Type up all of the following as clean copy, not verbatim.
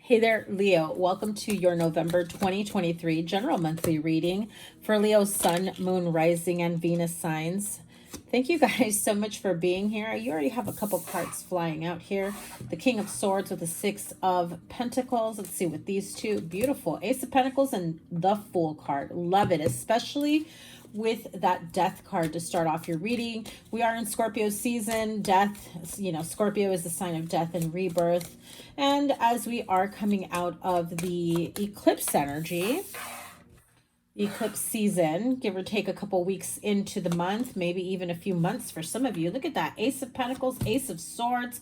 Hey there, Leo. Welcome to your November 2023 general monthly reading for Leo's Sun, Moon, Rising, and Venus signs. Thank you guys so much for being here. You already have a couple cards flying out here. The King of Swords with the Six of Pentacles. Let's see with these two. Beautiful. Ace of Pentacles and the Fool card. Love it, especially with that Death card to start off your reading. We are in Scorpio season. Death, Scorpio is the sign of death and rebirth. And as we are coming out of the eclipse energy, eclipse season, give or take a couple weeks into the month, maybe even a few months for some of you. Look at that. Ace of Pentacles, Ace of Swords.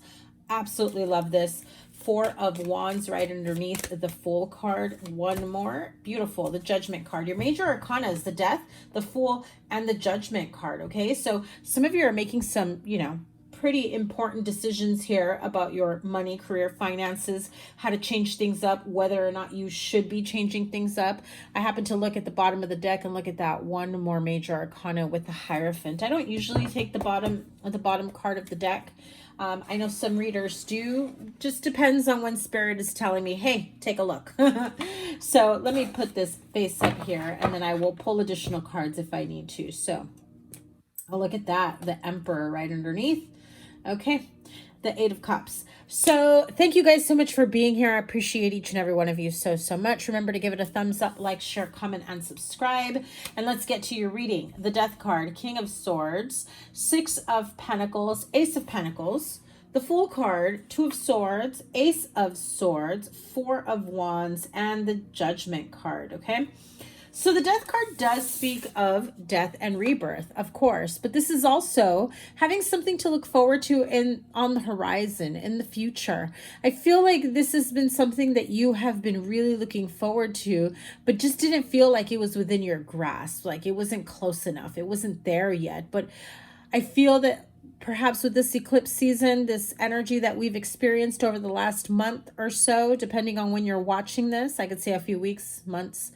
Absolutely love this. Four of Wands right underneath the Fool card. One more. Beautiful. The Judgment card. Your major arcana is the Death, the Fool, and the Judgment card. Okay, so some of you are making some, pretty important decisions here about your money, career, finances, how to change things up, whether or not you should be changing things up. I happen to look at the bottom of the deck and look at that one more major arcana with the Hierophant. I don't usually take the bottom card of the deck. I know some readers do. Just depends on when Spirit is telling me, hey, take a look. So let me put this face up here, and then I will pull additional cards if I need to. So I'll look at that, the Emperor right underneath. Okay, the Eight of Cups. So thank you guys so much for being here. I appreciate each and every one of you so much. Remember to give it a thumbs up, like, share, comment, and subscribe. And let's get to your reading. The Death card, King of Swords, Six of Pentacles, Ace of Pentacles, the Fool card, Two of Swords, Ace of Swords, Four of Wands, and the Judgment card, okay? So the Death card does speak of death and rebirth, of course, but this is also having something to look forward to on the horizon, in the future. I feel like this has been something that you have been really looking forward to, but just didn't feel like it was within your grasp, like it wasn't close enough, it wasn't there yet. But I feel that perhaps with this eclipse season, this energy that we've experienced over the last month or so, depending on when you're watching this, I could say a few weeks, months,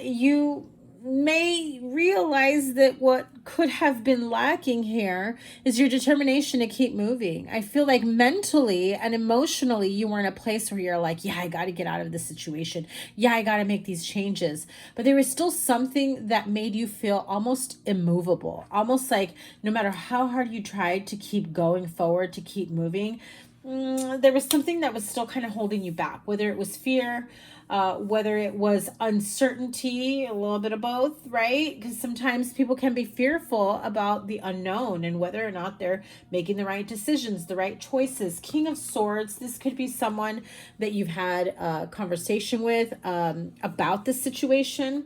you may realize that what could have been lacking here is your determination to keep moving. I feel like mentally and emotionally you were in a place where you're like, yeah, I got to get out of this situation. Yeah, I got to make these changes. But there was still something that made you feel almost immovable, almost like no matter how hard you tried to keep going forward, to keep moving, there was something that was still kind of holding you back, whether it was fear, whether it was uncertainty, a little bit of both, right? Because sometimes people can be fearful about the unknown and whether or not they're making the right decisions, the right choices. King of Swords, this could be someone that you've had a conversation with about the situation.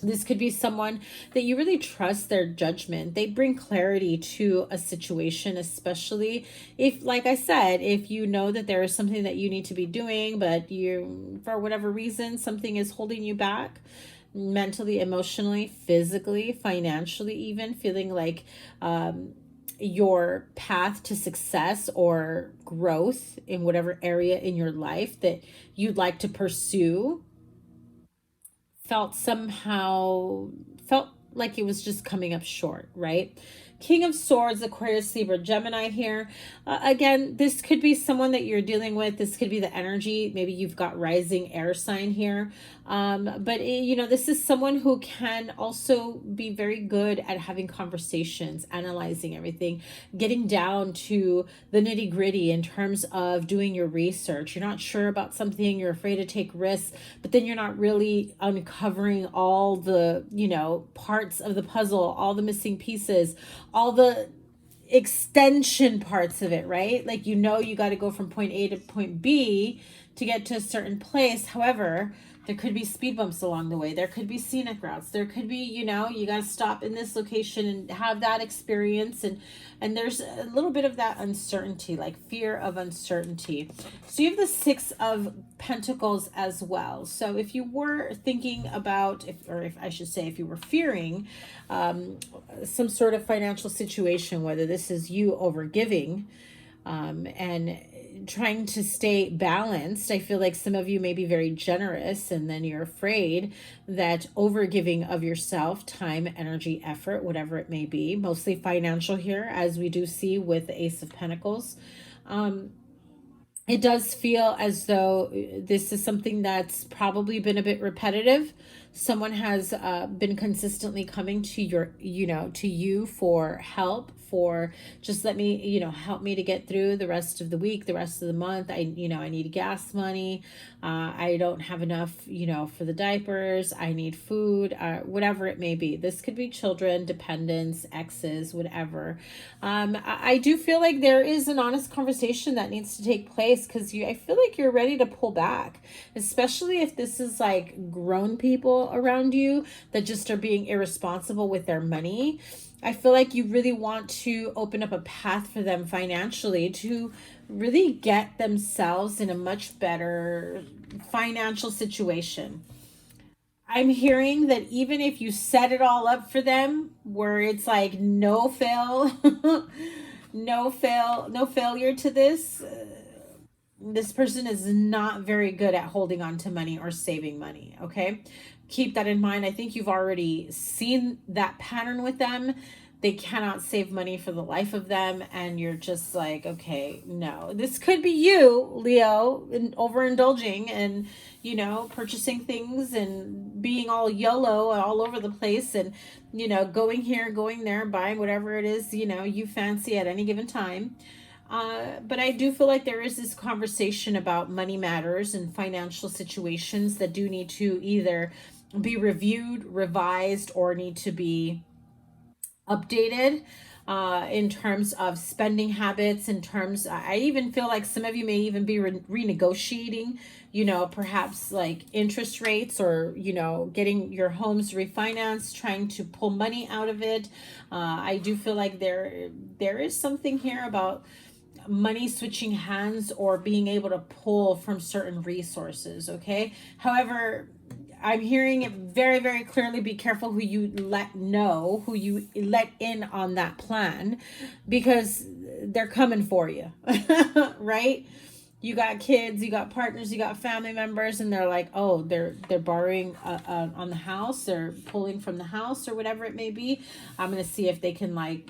This could be someone that you really trust their judgment. They bring clarity to a situation, especially if, like I said, if you know that there is something that you need to be doing, but you, for whatever reason, something is holding you back mentally, emotionally, physically, financially, even feeling like your path to success or growth in whatever area in your life that you'd like to pursue felt like it was just coming up short, right? King of Swords, Aquarius, Libra, Gemini here. Again, this could be someone that you're dealing with. This could be the energy. Maybe you've got rising air sign here. But this is someone who can also be very good at having conversations, analyzing everything, getting down to the nitty gritty in terms of doing your research. You're not sure about something, you're afraid to take risks, but then you're not really uncovering all the, parts of the puzzle, all the missing pieces, all the extension parts of it, right? Like, you got to go from point A to point B to get to a certain place. However, there could be speed bumps along the way. There could be scenic routes. There could be, you got to stop in this location and have that experience. And there's a little bit of that uncertainty, like fear of uncertainty. So you have the Six of Pentacles as well. So if you were thinking about, if you were fearing some sort of financial situation, whether this is you overgiving and trying to stay balanced. I feel like some of you may be very generous, and then you're afraid that overgiving of yourself, time, energy, effort, whatever it may be, mostly financial here, as we do see with the Ace of Pentacles, It does feel as though this is something that's probably been a bit repetitive. Someone has been consistently coming to to you for help, for just let me, help me to get through the rest of the week, the rest of the month. I need gas money. I don't have enough, for the diapers. I need food, whatever it may be. This could be children, dependents, exes, whatever. I do feel like there is an honest conversation that needs to take place, because I feel like you're ready to pull back, especially if this is like grown people around you that just are being irresponsible with their money. I feel like you really want to open up a path for them financially to really get themselves in a much better financial situation. I'm hearing that even if you set it all up for them, where it's like no fail, no failure to this, this person is not very good at holding on to money or saving money. Okay, keep that in mind. I think you've already seen that pattern with them. They cannot save money for the life of them, and you're just like, okay, no, this could be you, Leo, in overindulging and purchasing things and being all YOLO all over the place, and going here, going there, buying whatever it is you fancy at any given time. But I do feel like there is this conversation about money matters and financial situations that do need to either be reviewed, revised, or need to be updated, in terms of spending habits. In terms, I even feel like some of you may even be renegotiating, perhaps like interest rates, or getting your homes refinanced, trying to pull money out of it. I do feel like there is something here about money switching hands, or being able to pull from certain resources. Okay, however, I'm hearing it very, very clearly. Be careful who you let know, who you let in on that plan, because they're coming for you. Right? You got kids, you got partners, you got family members, and they're like, oh, they're borrowing on the house, they're pulling from the house, or whatever it may be. I'm gonna see if they can, like,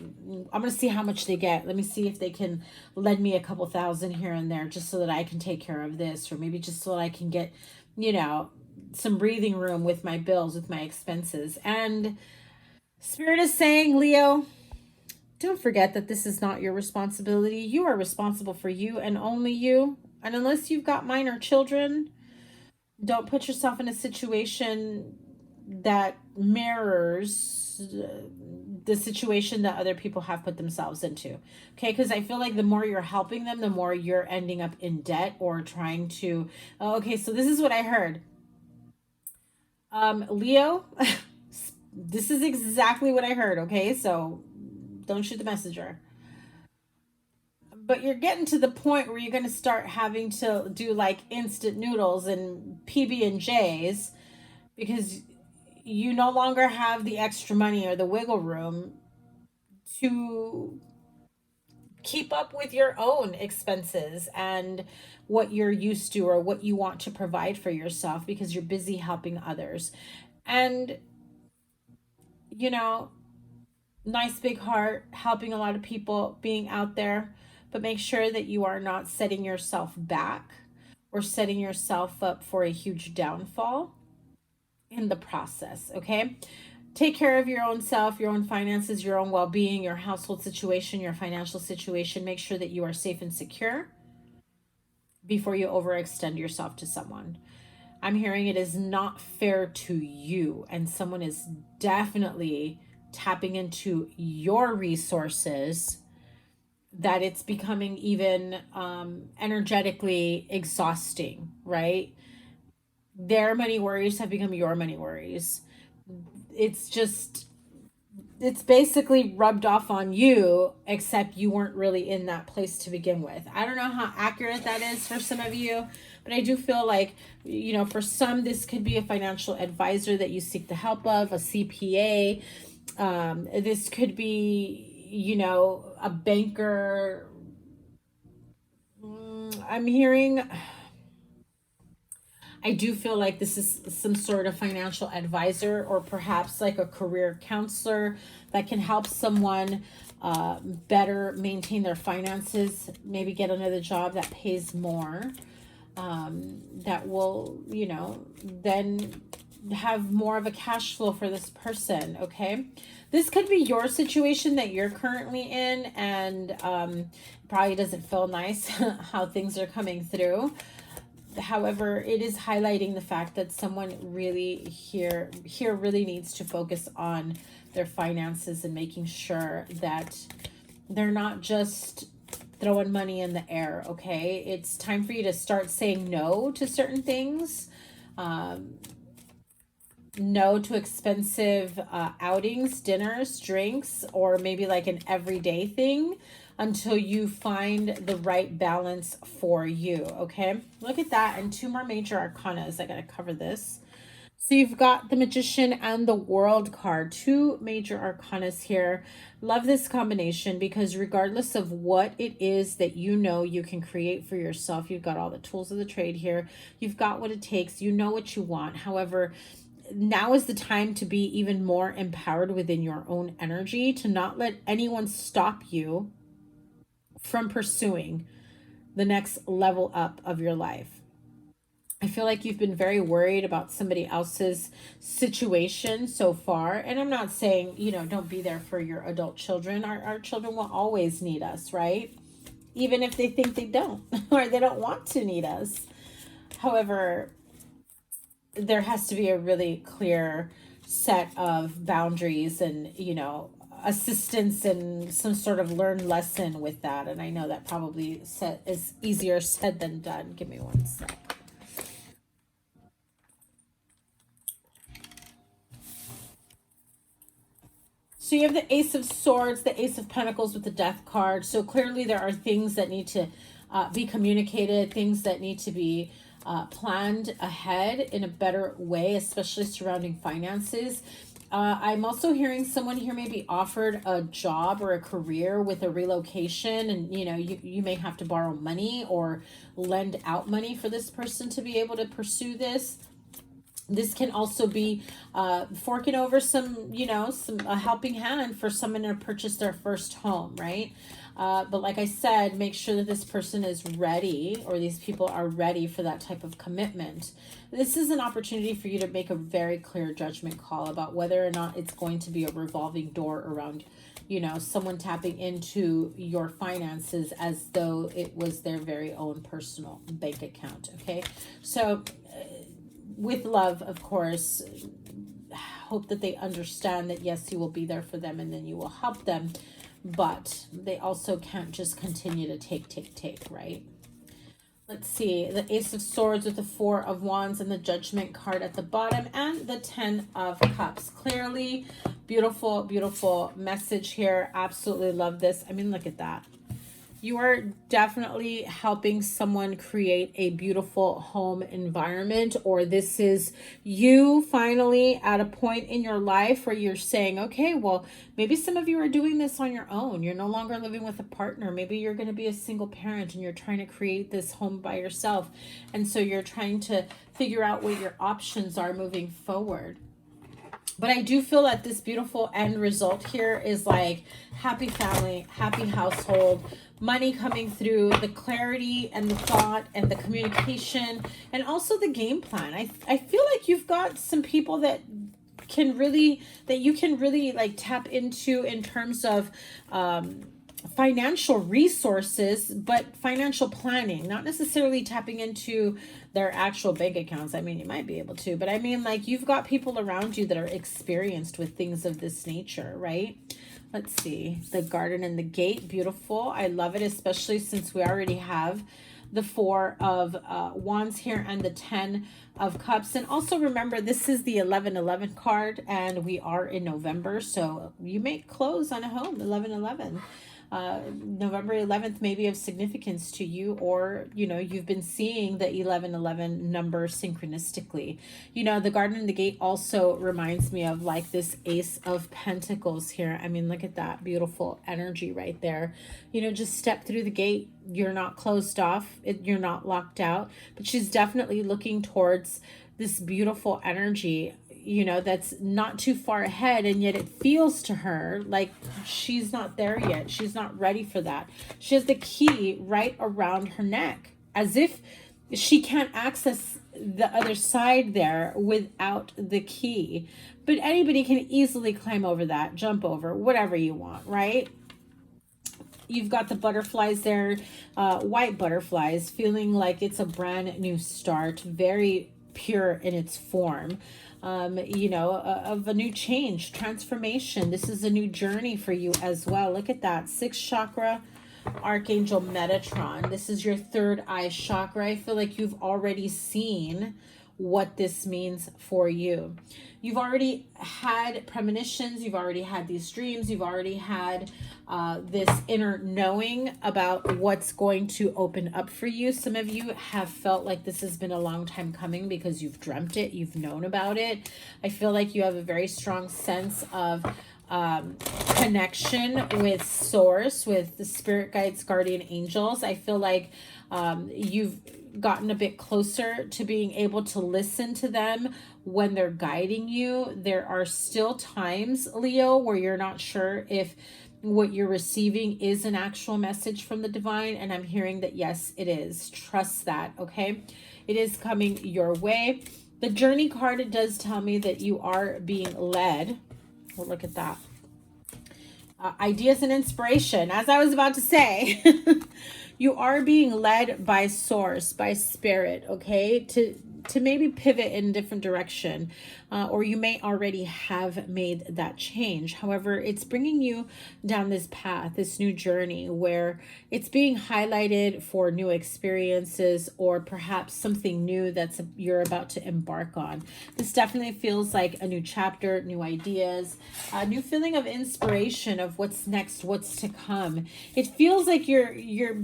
I'm gonna see how much they get. Let me see if they can lend me a couple thousand here and there, just so that I can take care of this, or maybe just so that I can get, you know, some breathing room with my bills, with my expenses. And Spirit is saying, Leo, don't forget that this is not your responsibility. You are responsible for you and only you. And unless you've got minor children, don't put yourself in a situation that mirrors the situation that other people have put themselves into. Okay, because I feel like the more you're helping them, the more you're ending up in debt, or trying to. Oh, okay, so this is what I heard. Leo, this is exactly what I heard. Okay, so don't shoot the messenger. But you're getting to the point where you're going to start having to do like instant noodles and PB&Js, because you no longer have the extra money or the wiggle room to keep up with your own expenses and what you're used to, or what you want to provide for yourself, because you're busy helping others. And you know nice big heart, helping a lot of people, being out there, but make sure that you are not setting yourself back, or setting yourself up for a huge downfall in the process. Okay, take care of your own self, your own finances, your own well-being, your household situation, your financial situation. Make sure that you are safe and secure before you overextend yourself to someone. I'm hearing it is not fair to you, and someone is definitely tapping into your resources, that it's becoming even energetically exhausting, right? Their money worries have become your money worries. It's just, it's basically rubbed off on you, except you weren't really in that place to begin with. I don't know how accurate that is for some of you, but I do feel like, for some, this could be a financial advisor that you seek the help of, a CPA. This could be, a banker. I'm hearing, I do feel like this is some sort of financial advisor, or perhaps like a career counselor that can help someone better maintain their finances, maybe get another job that pays more, that will, you know, then have more of a cash flow for this person. Okay, this could be your situation that you're currently in, and probably doesn't feel nice how things are coming through. However, it is highlighting the fact that someone really here really needs to focus on their finances and making sure that they're not just throwing money in the air. Okay, it's time for you to start saying no to certain things. No to expensive outings, dinners, drinks, or maybe like an everyday thing, until you find the right balance for you. Okay, look at that. And two more major arcanas. I gotta cover this. So you've got the Magician and the World card, two major arcanas here. Love this combination, because regardless of what it is that you know you can create for yourself, you've got all the tools of the trade here. You've got what it takes. You know what you want. However, now is the time to be even more empowered within your own energy, to not let anyone stop you from pursuing the next level up of your life. I feel like you've been very worried about somebody else's situation so far. And I'm not saying, you know, don't be there for your adult children. Our children will always need us, right? Even if they think they don't or they don't want to need us. However, there has to be a really clear set of boundaries and, you know, assistance and some sort of learned lesson with that. And I know that probably is easier said than done. Give me one sec. So you have the Ace of Swords, the Ace of Pentacles with the Death card. So clearly there are things that need to be communicated, things that need to be planned ahead in a better way, especially surrounding finances. I'm also hearing someone here may be offered a job or a career with a relocation, and you know, you may have to borrow money or lend out money for this person to be able to pursue this. This can also be forking over some, you know, a helping hand for someone to purchase their first home, right? But like I said, make sure that this person is ready, or these people are ready for that type of commitment. This is an opportunity for you to make a very clear judgment call about whether or not it's going to be a revolving door around, you know, someone tapping into your finances as though it was their very own personal bank account. Okay, so with love, of course, hope that they understand that yes, you will be there for them and then you will help them, but they also can't just continue to take, right? Let's see, the Ace of Swords with the Four of Wands and the Judgment card at the bottom, and the Ten of Cups. Clearly, beautiful, beautiful message here. Absolutely love this. I mean, look at that. You are definitely helping someone create a beautiful home environment, or this is you finally at a point in your life where you're saying, okay, well, maybe some of you are doing this on your own. You're no longer living with a partner. Maybe you're going to be a single parent and you're trying to create this home by yourself. And so you're trying to figure out what your options are moving forward. But I do feel that this beautiful end result here is like happy family, happy household, money coming through, the clarity and the thought and the communication, and also the game plan. I feel like you've got some people that you can really like tap into in terms of financial resources, but financial planning, not necessarily tapping into their actual bank accounts. I mean, you might be able to, but I mean, like, you've got people around you that are experienced with things of this nature, right? Let's see, the Garden and the Gate, beautiful. I love it, especially since we already have the Four of Wands here and the Ten of Cups. And also remember, this is the 1111 card, and we are in November, so you may close on a home 1111. November 11th may be of significance to you, or, you know, you've been seeing the 1111 number synchronistically. You know, the Garden and the Gate also reminds me of like this Ace of Pentacles here. I mean, look at that beautiful energy right there. You know, just step through the gate. You're not closed off. You're not locked out, but she's definitely looking towards this beautiful energy. you know, that's not too far ahead, and yet it feels to her like she's not there yet. She's not ready for that. She has the key right around her neck, as if she can't access the other side there without the key. But anybody can easily climb over that, jump over, whatever you want, right? You've got the butterflies there, white butterflies, feeling like it's a brand new start, very pure in its form, you know, of a new change, transformation. This is a new journey for you as well. Look at that, 6th chakra, Archangel Metatron. This is your third eye chakra. I feel like you've already seen what this means for you. You've already had premonitions. You've already had these dreams. You've already had this inner knowing about what's going to open up for you. Some of you have felt like this has been a long time coming because you've dreamt it. You've known about it. I feel like you have a very strong sense of connection with source, with the spirit guides, guardian angels. I feel like you've gotten a bit closer to being able to listen to them when they're guiding you. There are still times, Leo, where you're not sure if what you're receiving is an actual message from the divine, and I'm hearing that yes, it is. Trust that, okay? It is coming your way. The journey card, it does tell me that you are being led. Well, look at that. Ideas and inspiration, as I was about to say. You are being led by source, by spirit, okay, to maybe pivot in a different direction, or you may already have made that change. However, it's bringing you down this path, this new journey, where it's being highlighted for new experiences, or perhaps something new that's you're about to embark on. This definitely feels like a new chapter, new ideas, a new feeling of inspiration of what's next, what's to come. It feels like you're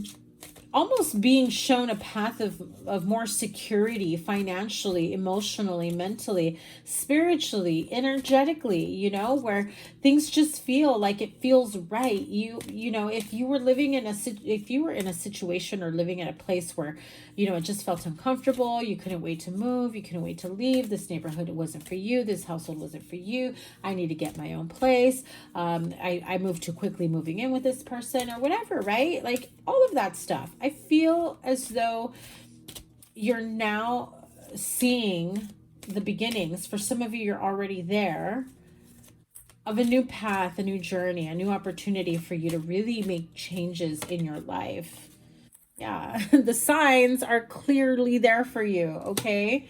almost being shown a path of more security, financially, emotionally, mentally, spiritually, energetically, you know, where things just feel like it feels right. You know, if you were living in if you were in a situation or living in a place where, you know, it just felt uncomfortable, you couldn't wait to move, you couldn't wait to leave, this neighborhood wasn't for you, this household wasn't for you, I need to get my own place, I moved too quickly moving in with this person, or whatever, right? Like all of that stuff. I feel as though you're now seeing the beginnings. For some of you, you're already there, of a new path, a new journey, a new opportunity for you to really make changes in your life. Yeah, the signs are clearly there for you, okay?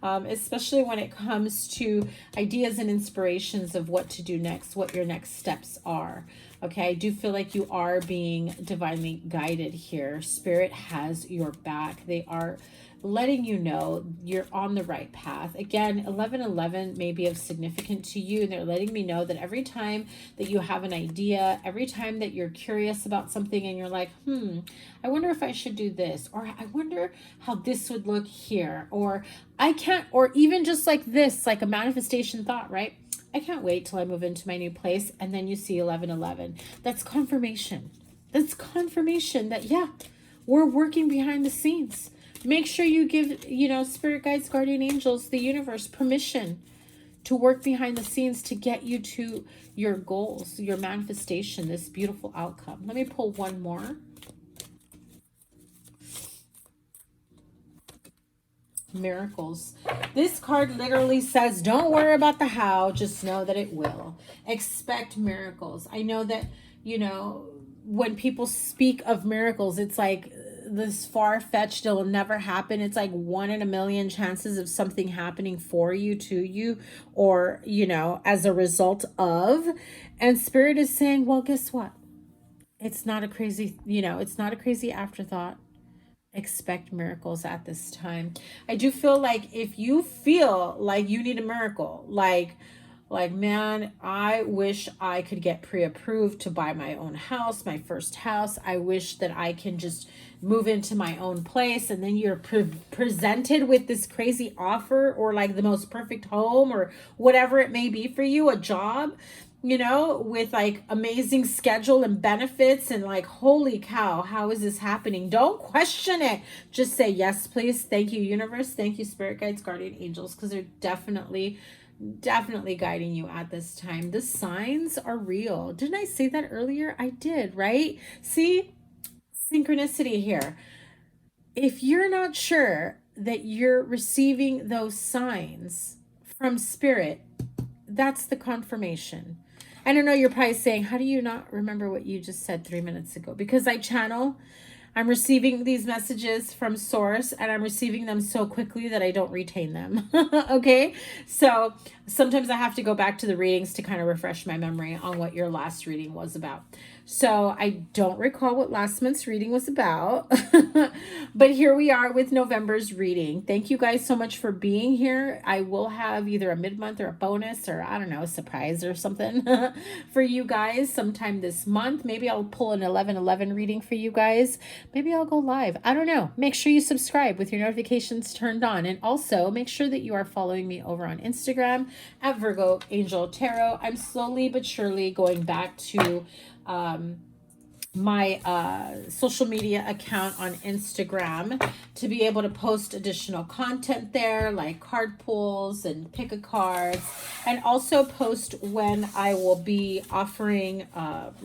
Especially when it comes to ideas and inspirations of what to do next, what your next steps are. Okay, I do feel like you are being divinely guided here. Spirit has your back. They are letting you know you're on the right path. Again, 1111 may be of significant to you, and they're letting me know that every time that you have an idea, every time that you're curious about something and you're like, I wonder if I should do this, or I wonder how this would look here, or I can't, or even just like this, like a manifestation thought, right? I can't wait till I move into my new place. And then you see 1111. That's confirmation. That's confirmation that, yeah, we're working behind the scenes. Make sure you give, you know, spirit guides, guardian angels, the universe permission to work behind the scenes to get you to your goals, your manifestation, this beautiful outcome. Let me pull one more. Miracles. This card literally says, don't worry about the how, just know that it will. Expect miracles. I know that, you know, when people speak of miracles, it's like this far-fetched, it'll never happen. It's like 1 in a million chances of something happening for you, to you, or, you know, as a result of. And Spirit is saying, well, guess what? It's not a crazy, you know, it's not a crazy afterthought. Expect miracles at this time. I do feel like if you feel like you need a miracle, like man, I wish I could get pre-approved to buy my own house, my first house. I wish that I can just move into my own place, and then you're presented with this crazy offer, or like the most perfect home, or whatever it may be for you, a job, you know, with like amazing schedule and benefits, and like, holy cow, how is this happening? Don't question it. Just say, yes, please. Thank you, universe. Thank you, spirit guides, guardian angels, because they're definitely definitely guiding you at this time. The signs are real. Didn't I say that earlier? I did, right? See, synchronicity here. If you're not sure that you're receiving those signs from spirit, that's the confirmation. I don't know, you're probably saying, how do you not remember what you just said 3 minutes ago? Because I channel, I'm receiving these messages from source, and I'm receiving them so quickly that I don't retain them. Okay. So sometimes I have to go back to the readings to kind of refresh my memory on what your last reading was about. So I don't recall what last month's reading was about, but here we are with November's reading. Thank you guys so much for being here. I will have either a mid-month or a bonus, or I don't know, a surprise or something for you guys sometime this month. Maybe I'll pull an 11/11 reading for you guys. Maybe I'll go live. I don't know. Make sure you subscribe with your notifications turned on. And also make sure that you are following me over on Instagram at Virgo Angel Tarot. I'm slowly but surely going back to my social media account on Instagram to be able to post additional content there, like card pulls and pick a card, and also post when I will be offering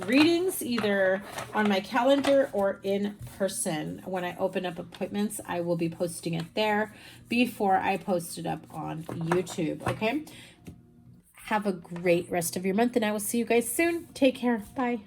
readings either on my calendar or in person. When I open up appointments, I will be posting it there before I post it up on YouTube. Okay, have a great rest of your month, and I will see you guys soon. Take care. Bye.